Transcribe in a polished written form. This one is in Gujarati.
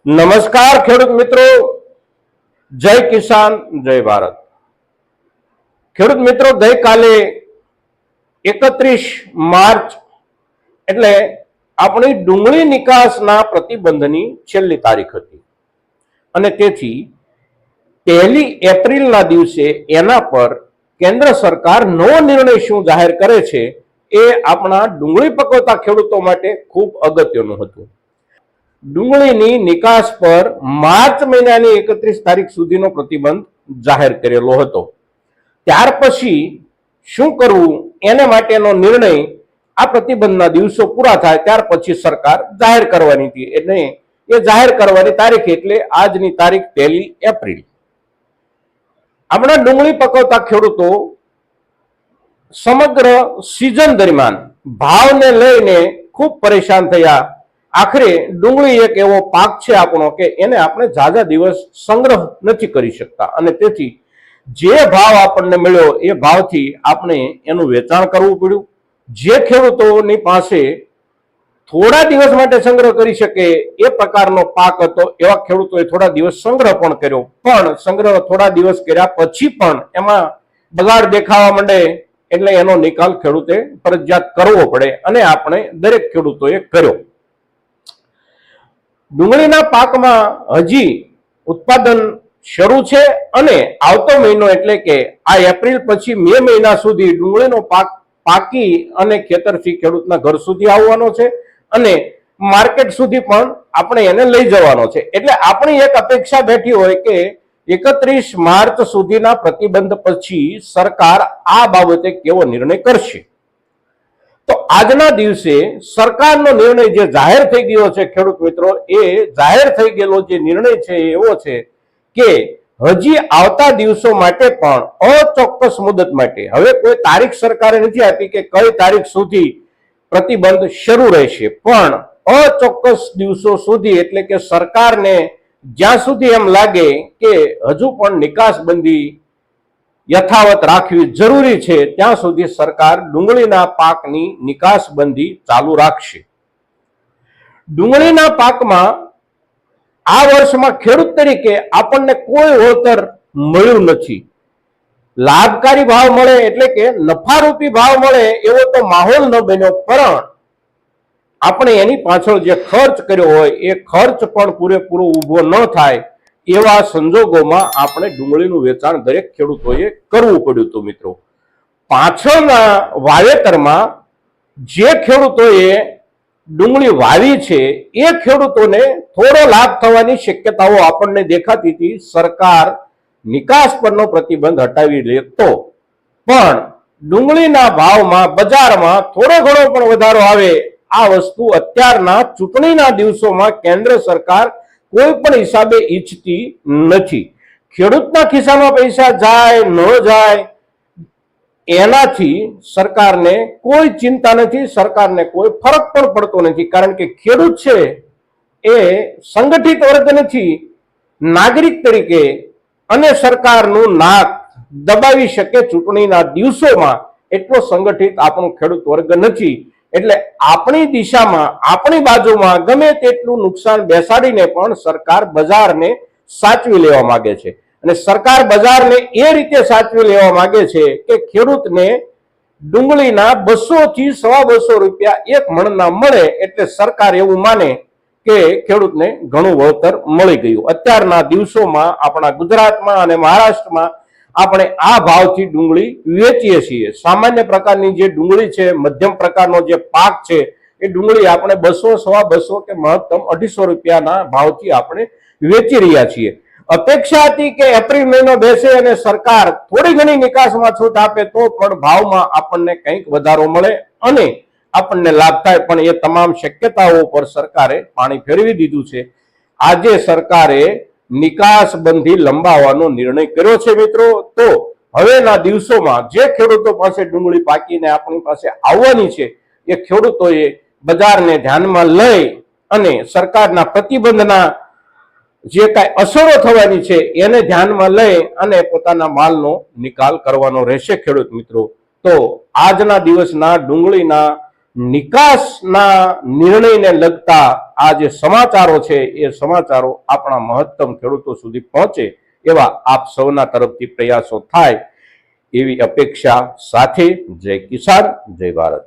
નમસ્કાર ખેડૂત મિત્રો, જય કિસાન જય ભારત। ખેડૂત મિત્રો, ગઈકાલે 31 માર્ચ એટલે આપણી ડુંગળી નિકાસના પ્રતિબંધની છેલ્લી તારીખ હતી અને તેથી 1 એપ્રિલના દિવસે એના પર કેન્દ્ર સરકાર નવો નિર્ણય શું જાહેર કરે છે એ આપણા ડુંગળી પકવતા ખેડૂતો માટે ખૂબ અગત્યનું હતું। ડુંગળીની નિકાસ પર માર્ચ મહિનાની 31 તારીખ સુધીનો પ્રતિબંધ જાહેર કરેલો હતો। ત્યાર પછી શું કરવું એને માટેનો નિર્ણય આ પ્રતિબંધના દિવસો પૂરા થાય ત્યાર પછી સરકાર જાહેર કરવાની હતી, એટલે એ જાહેર કરવાની તારીખ એટલે આજની તારીખ 1 એપ્રિલ। આપણા ડુંગળી પકવતા ખેડૂતો સમગ્ર સિઝન દરમિયાન ભાવને લઈને ખૂબ પરેશાન થયા। આખરે ડુંગળી એક એવો પાક છે આપણો કે એને આપણે ઝાઝા દિવસ સંગ્રહ નથી કરી શકતા અને તેથી જે ભાવ આપણને મળ્યો એ ભાવથી આપણે એનું વેચાણ કરવું પડ્યું। જે ખેડૂતોની પાસે થોડા દિવસ માટે સંગ્રહ કરી શકે એ પ્રકારનો પાક હતો એવા ખેડૂતોએ થોડા દિવસ સંગ્રહ પણ કર્યો, પણ સંગ્રહ થોડા દિવસ કર્યા પછી પણ એમાં બગાડ દેખાવા માંડે એટલે એનો નિકાલ ખેડૂતે ફરજિયાત કરવો પડે અને આપણે દરેક ખેડૂતોએ કર્યો। ડુંગળીના પાકમાં હજી ઉત્પાદન શરૂ છે અને આવતો મહિનો એટલે કે આ એપ્રિલ પછી મે મહિના સુધી ડુંગળીનો પાક પાકી અને ખેતરથી ખેડૂતના ઘર સુધી આવવાનો છે અને માર્કેટ સુધી પણ આપણે એને લઈ જવાનો છે। એટલે આપણી એક અપેક્ષા બેઠી હોય કે 31 માર્ચ સુધીના પ્રતિબંધ પછી સરકાર આ બાબતે કેવો નિર્ણય કરશે। તો આજના દિવસે સરકારનો નિર્ણય જે જાહેર થઈ ગયો છે ખેડૂત મિત્રો, એ જાહેર થઈ ગયેલો જે નિર્ણય છે એવો છે કે હજી આવતા દિવસો માટે પણ અચોક્કસ મુદત માટે, હવે કોઈ તારીખ સરકારે નથી આપી કે કઈ તારીખ સુધી પ્રતિબંધ શરૂ રહેશે, પણ અચોક્કસ દિવસો સુધી એટલે કે સરકારને જ્યાં સુધી એમ લાગે કે હજુ પણ નિકાસબંધી યથાવત રાખવી જરૂરી છે ત્યાં સુધી સરકાર ડુંગળીના પાકની નિકાસબંધી ચાલુ રાખશે। ડુંગળીના પાકમાં આ વર્ષમાં ખેડૂત તરીકે આપણને કોઈ વળતર મળ્યું નથી। લાભકારી ભાવ મળે એટલે કે નફારૂપી ભાવ મળે એવો તો માહોલ ન બન્યો, પણ આપણે એની પાછળ જે ખર્ચ કર્યો હોય એ ખર્ચ પણ પૂરેપૂરો ઊભો ન થાય એવા સંજોગોમાં આપણે ડુંગળીનું વેચાણ દરેક ખેડૂતોએ કરવું પડ્યું હતું। મિત્રો, પાછળના વાવેતરમાં જે ખેડૂતોએ ડુંગળી વાવી છે એ ખેડૂતોને થોડો લાભ થવાની શક્યતાઓ આપણને દેખાતી હતી સરકાર નિકાસ પરનો પ્રતિબંધ હટાવી લે તો, પણ ડુંગળીના ભાવમાં બજારમાં થોડો ઘણો પણ વધારો આવે આ વસ્તુ અત્યારના ચૂંટણીના દિવસોમાં કેન્દ્ર સરકાર કોઈ પણ હિસાબે ઈચ્છતી નથી। ખેડૂતના ખિસ્સામાં પૈસા જાય ન જાય એનાથી સરકારને કોઈ ચિંતા નથી, સરકારને કોઈ ફરક પણ પડતો નથી, કારણ કે ખેડૂત છે એ સંગઠિત વર્ગ નથી। નાગરિક તરીકે અને સરકારનું નાક દબાવી શકે ચૂંટણીના દિવસોમાં એટલો સંગઠિત આપણો ખેડૂત વર્ગ નથી। એટલે આપણી દિશામાં આપણી બાજુમાં ગમે તેટલું નુકસાન બેસાડીને પણ સરકાર બજારને સાચવી લેવા માંગે છે અને સરકાર બજારને એ રીતે સાચવી લેવા માંગે છે કે ખેડૂતને ડુંગળીના 200 થી 250 રૂપિયા એક મણના મળે એટલે સરકાર એવું માને કે ખેડૂતને ઘણું વળતર મળી ગયું। અત્યારના દિવસોમાં આપણા ગુજરાતમાં અને મહારાષ્ટ્રમાં આપણે આ ભાવથી ડુંગળી વેચીએ છીએ। સામાન્ય પ્રકારની જે ડુંગળી છે, મધ્યમ પ્રકારનો જે પાક છે એ ડુંગળી આપણે 200, 250 કે મહત્તમ 250 રૂપિયાના ભાવથી આપણે વેચી રહ્યા છીએ। અપેક્ષા હતી કે એપ્રિલ મહિનો બેસે અને સરકાર થોડી ઘણી નિકાસમાં છૂટ આપે તો પણ ભાવમાં આપણને કંઈક વધારો મળે અને આપણને લાભ થાય, પણ એ તમામ શક્યતાઓ પર સરકારે પાણી ફેરવી દીધું છે। આજે સરકારે નિકાસબંધી લંબાવવાનો નિર્ણય કર્યો છે મિત્રો। તો હવેના દિવસોમાં જે ખેડૂતો પાસે ડુંગળી પાકીને આપણી પાસે આવવાની છે એ ખેડૂતોએ બજારને ધ્યાનમાં લઈ અને સરકારના પ્રતિબંધના જે કાંઈ અસરો થવાની છે એને ધ્યાનમાં લઈ અને પોતાના માલનો નિકાલ કરવાનો રહેશે ખેડૂત મિત્રો। તો આજના દિવસના ડુંગળીના નિકાસના નિર્ણયને લગતા આ જે સમાચારો છે એ સમાચારો આપણા મહત્તમ ખેડૂતો સુધી પહોંચે એવા આપ સૌના તરફથી પ્રયાસો થાય એવી અપેક્ષા સાથે જય કિસાન, જય ભારત.